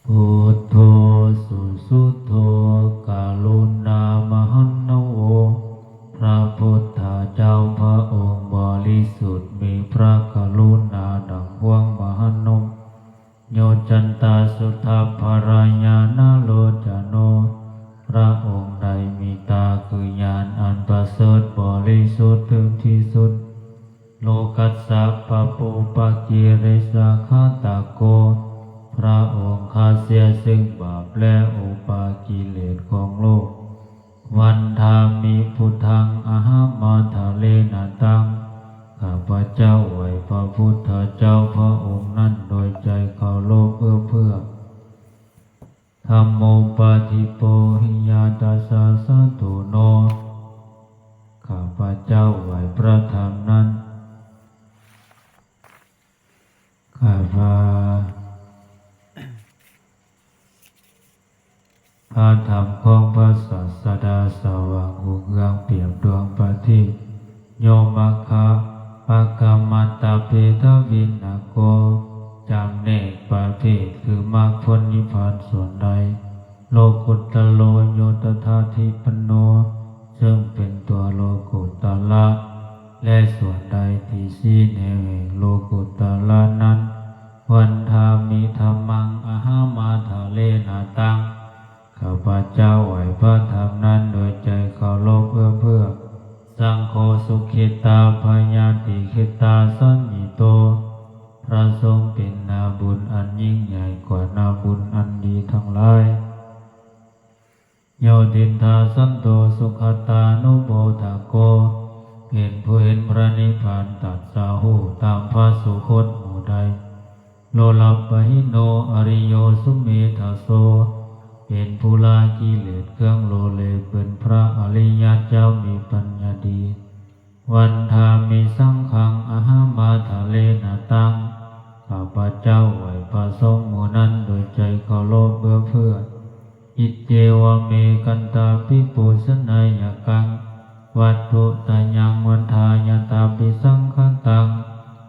พุทโธสุสุโธกาลุณามหันโนพระพุทธเจ้าพระองค์บริสุทธิ์มีพระกรุณาดังห่วงมหันนมโยจันตาสุทัพพรายานาโลจโนพระองค์ใดมีตาคือญาณอันประเสริฐบริสุทธิ์ถึงที่สุดโลกัสสะปะปุปกิริสาคาตโกพระองค์ข้าเสียซึ่งบาปและอุปากิเลสของโลกวันธามิพุทธังอหัมมาทะเลนะตังข้าพเจ้าไหวพระพุทธเจ้าพระองค์นั้นโดยใจเคารพเพื่อธัมโมปาทิโปหิยาตาสาสตุโนข้าพเจ้าไหวพระธรรมนั้นข้าพระธรรมของพระศาสดาสว่างหุ่งเรืองเปี่ยมดวงประทีปโยมัคคะปะกามัตตาเพทวินนาโกจำเนกประเภทคือมรรคผลนิพพานส่วนใดโลกุตโลโยตถาธิปโนซึ่งเป็นตัวโลกุตละและส่วนใดที่ชี้แนวแห่งโลกุตละนั้นวันธามิธัมมังอหัมมาทะเลนะตังข้าพเจ้าไหวพระธรรมนั้นโดยใจเคารพเพื่อสังโฆสุขิตาพยาติขิตาสันญิโตพระทรงเป็นนาบุญอันยิ่งใหญ่กว่านาบุญอันดีทั้งหลายโยตินทาสันโตสุขตานุโบทโกเห็นผู้เห็นพระนิพพานตัดสาหูตามพระสุคตหมู่ใดโลลัปปหิโนอริโยสุเมธาโสเป็นผู้ละกิเลสเครื่องโลเลเป็นพระอริยเจ้ามีปัญญาดีวันธามิสังฆังอหัมมาทะเลนะตังข้าพเจ้าไหวพระสงฆ์หมู่นั้นโดยใจเคารพเพื่ออิเจวะเมกันตาปิปุสนายกังวัตถุตัญญังวันทายตาปิสังฆตัง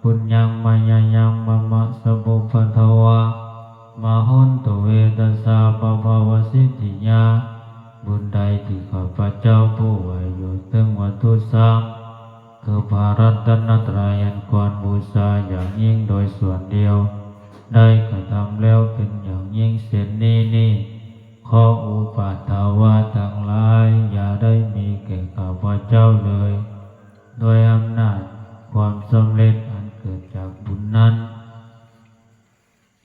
ปุญญังมายายังมะมะสมุปทวามหุนตุเวตัสสะปะภาวสิทธิยาบุญใดที่ข้าพเจ้าผู้ไหวอยู่ถึงวัตถุสามคือพระรัตนตรัยอันควรบูชาอย่างยิ่งโดยส่วนเดียวได้กระทำแล้วเป็นอย่างยิ่งเสียนี้ขออุปาทาวาทั้งหลายอย่าได้มีแก่ข้าพเจ้าเลยโดยอำนาจความสำเร็จอันเกิดจากบุญนั้น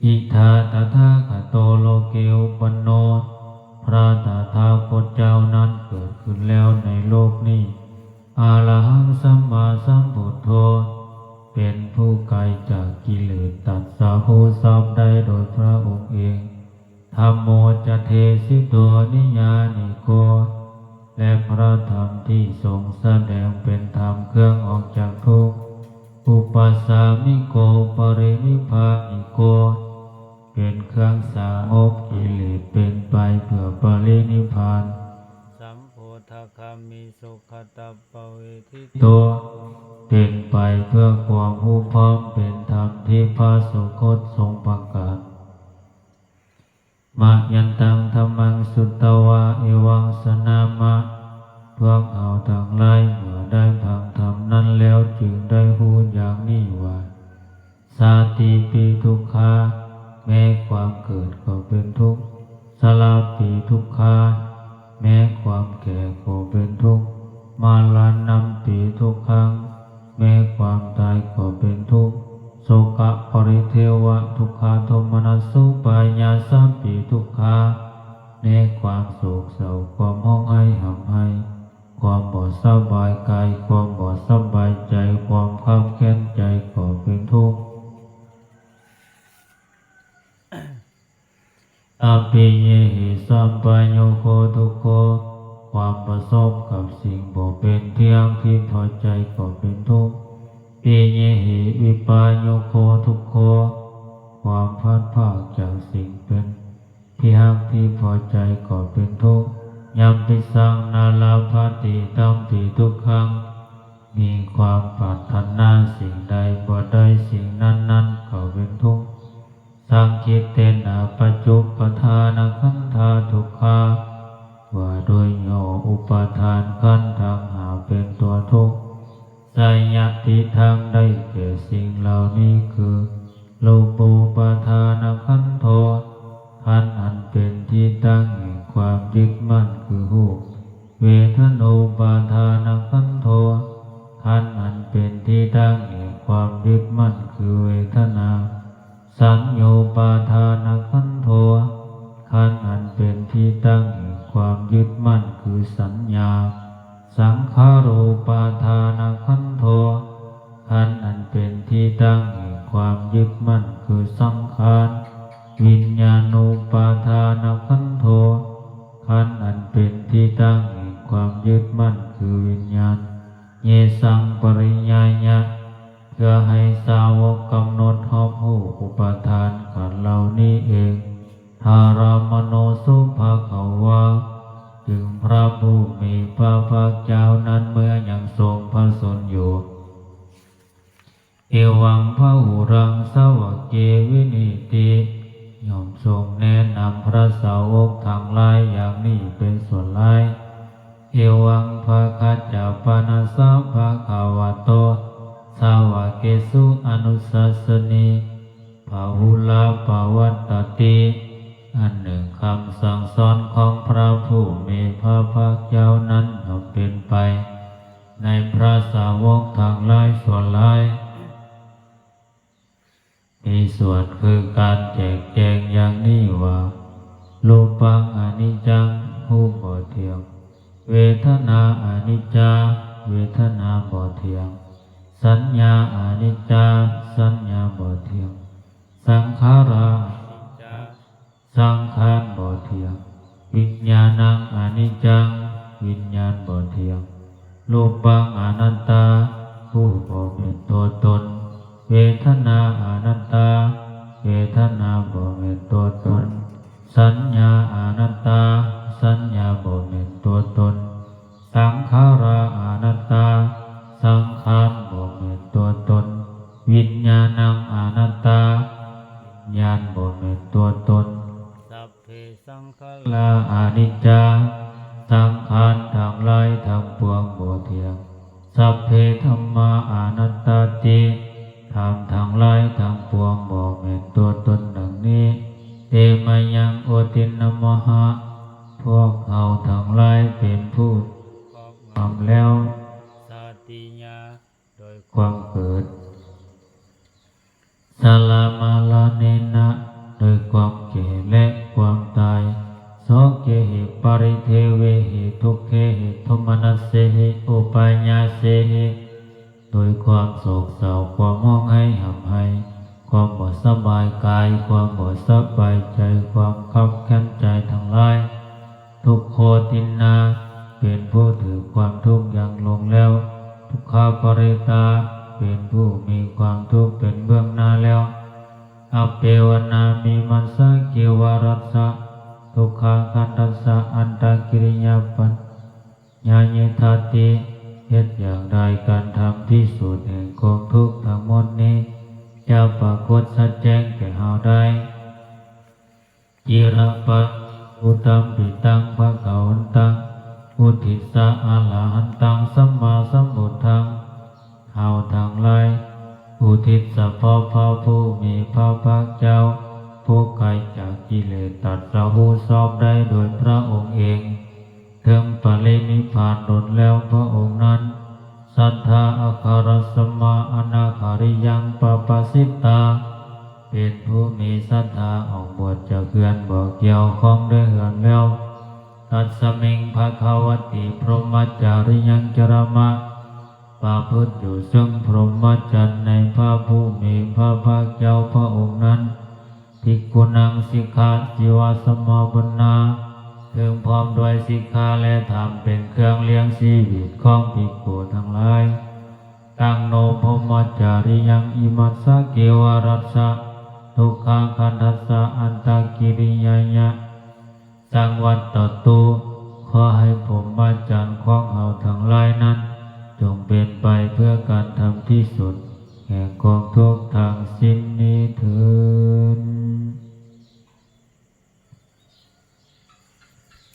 อิทาตถาคโตโลเกอุปนโนพระตถาคตเจ้านั้นเกิดขึ้นแล้วในโลกนี้อาระหังสัมมาสัมพุทโธเป็นผู้ไกลจากกิเลสตัดสาหูทรัพย์ได้โดยพระองค์เองธัมโมจะเทสิโตนิยานิโกและพระธรรมที่ทรงแสดงเป็นธรรมเครื่องออกจากทุกข์อุปสามิโกปรินิพพานิโกเป็นเครื่องสางบกิเลสเป็นไปเพื่อปรินิพพานสัมโพธคามิสุขตัปปเวทิโตเป็นไปเพื่อความผู้พร้อมเป็นธรรมที่พระสุคตทรงประกาศมายันตังธรรมังสุตตวาเอวังสนามะพวกเอาทั้งหลายเมื่อได้ฟังธรรมนั้นแล้วจึงได้หูอย่างนี้ว่าสาติปิทุกขาแม้ความเกิดก็เป็นทุกข์สลาปิทุกขาแม้ความแก่ก็เป็นทุกข์มาลานัมปิทุกขังแม้ความตายก็เป็นทุกข์โสกะปริเทวะทุกขาโทมนัสสุปายาสัมปิทุกขาแม้ความโศกเศร้าความห้องไห้ห่ำไห้ความบ่สบายกายความบ่สบายใจความขับแค้นใจก็เป็นทุกข์อภิเยหิสัมปัญโยโคทุกโขความประสบกับสิ่งบ่เป็นเที่ยงที่พอใจก็เป็นทุกข์ปิเยหิวิปาโยโคทุกโขความพัดพากจากสิ่งเป็นที่ฮักที่พอใจก็เป็นทุกข์ยัมปิสังนาลาภติตัมปิทุกขังมีความปรารถนาสิ่งใดบ่ได้สิ่งนั้นก็เป็นทุกข์สังเค คิเตนะปัจจุปทานขันธาทุกขาว่าโดยย่ออุปทานขันธ์ทั้งหาเป็นตัวทุกข์ไสยติทางได้แก่สิ่งเหล่านี้คือโลกุปทานขันธ์โทขันธ์อันเป็นที่ตั้งแห่งความยึดมั่นคือรูปเวทนูปทานขันธ์โทขันธ์อันเป็นที่ตั้งแห่งความยึดมั่นคือเวทนาสัญโยปทานขันธ์โทขันธ์อันเป็นที่ตั้งแห่งความยึดมั่นคือสัญญาสังขารูปทานขันธ์โทขันธ์อันเป็นที่ตั้งแห่งความยึดมั่นคือสังขารวิญญาณูปทานขันธ์โทขันธ์อันเป็นที่ตั้งแห่งความยึดมั่นคือวิญญาณเยสังปริญญายะเพื่อให้สาวกกำหนดหอบหูอุปทานขันธ์เหล่านี้เองธารามโนสุภาขวาจึงพระผู้มีพระภาคเจ้านั้นเมื่อยังทรงพระชนอยู่เอวังพหุรังสวกเกวินิติย่อมทรงแนะนำพระสาวกทั้งหลายอย่างนี้เป็นส่วนหลายเอวังภคัจจปนัสสะภะคะวะโตสาวกเกสุอนุสัสสนีภาหุลาภวัตติอันหนึ่งคำสั่งสอนของพระผู้มีพระภาคเจ้านั้นย่อมเป็นไปในพระสาวกทั้งหลายส่วนหลายมีส่วนคือการแจกแจงอย่างนี้ว่ารูปังอนิจจังรูปบ่เที่ยงเวทนาอนิจจาเวทนาบ่เที่ยงสัญญาอนิจจาสัญญาบ่เที่ยงสังขาราสังขารบ่เที่ยงวิญญาณังอนิจจังวิญญาณบ่เที่ยงรูปังอนัตตาผู้บ่เป็นตัวตนเวทนาอนัตตาเวทนาบ่เป็นตัวตนสัญญาอนัตตาสัญญาบ่เป็นตัวตนสังขาราอนัตตาสังขารบ่เป็นตัวตนวิญญาณังอนัตตาวิญญาณบ่เป็นตัวตนสัพเพสังขาราอนิจจาสังขารทั้งหลายทั้งปวงบ่เที่ยงสัพเพธัมมาอนัตตาติธรรมทั้งหลายทั้งปวงบ่เป็นตัวตนดังนี้เตมายังโอตินนมหะพวกเขาทั้งหลายเป็นผู้ทำแล้วสาติญาโดยความเกิดสลามาลาเนนะโดยความแก่และความตายโสเกหิปริเทเวหิทุกเขหิโทมนัสเสหิอุปัญญาเสหิโดยความโศกเศร้าความมองให้ห่ำให้ความบ่สบายกายความบ่สบายใจความคับแค้นใจทั้งหลายทุกโคตินนาเป็นผู้ถือความทุกข์อย่างลงแล้วทุกขาปริตาเป็นผู้มีความทุกข์เป็นเบื้องหน้าแล้วอเปวนามิมัสสะเกวรัสสะทุกขังคันธัสสะอันตกิริยาปัญญาเยธาติเหตุอย่างใดการทำที่สุดแห่งกองทุกข์ทั้งหมดนี้จะปรากฏชัดแจ้งแก่เราได้จิระปัสอุตัมปิตังภะคะวันตังอุทิสะอรหันตังสัมมาสัมพุทธังเราทั้งหลายอุทิศเฉพาะพระผู้มีพระภาคเจ้าผู้ไกลจากกิเลสตัดสรู้ชอบได้โดยพระองค์เองถึงปรินิพพานหมดแล้วพระองค์นั้นสัทธาอาคารสมมาอนาคาริยังปปสิตาเป็นผู้มีศรัทธาออกบวชจากเฮือนบ่เกี่ยวข้องด้วยเฮือนแล้วตัสมิงภควติพรหมจาริยังจรมะประพฤติอยู่ซึ่งพรหมจรรย์ในพระผู้มีพระภาคเจ้าพระองค์นั้นภิกขุนังสิกขาจิวาสมาบนาถึงพร้อมด้วยสิกขาและธรรมเป็นเครื่องเลี้ยงชีวิตของภิกขุทั้งหลายตังโนพรหมจาริยังอิมัสสะเกวรัสสะทุกขังคันธัสสะอันตกิริยายะสังวัตตตุขอให้พรหมจรรย์ของเราทั้งหลายนั้นจงเป็นไปเพื่อการทำที่สุดแห่งกองทุกข์ทางสิ้นนี้เถิด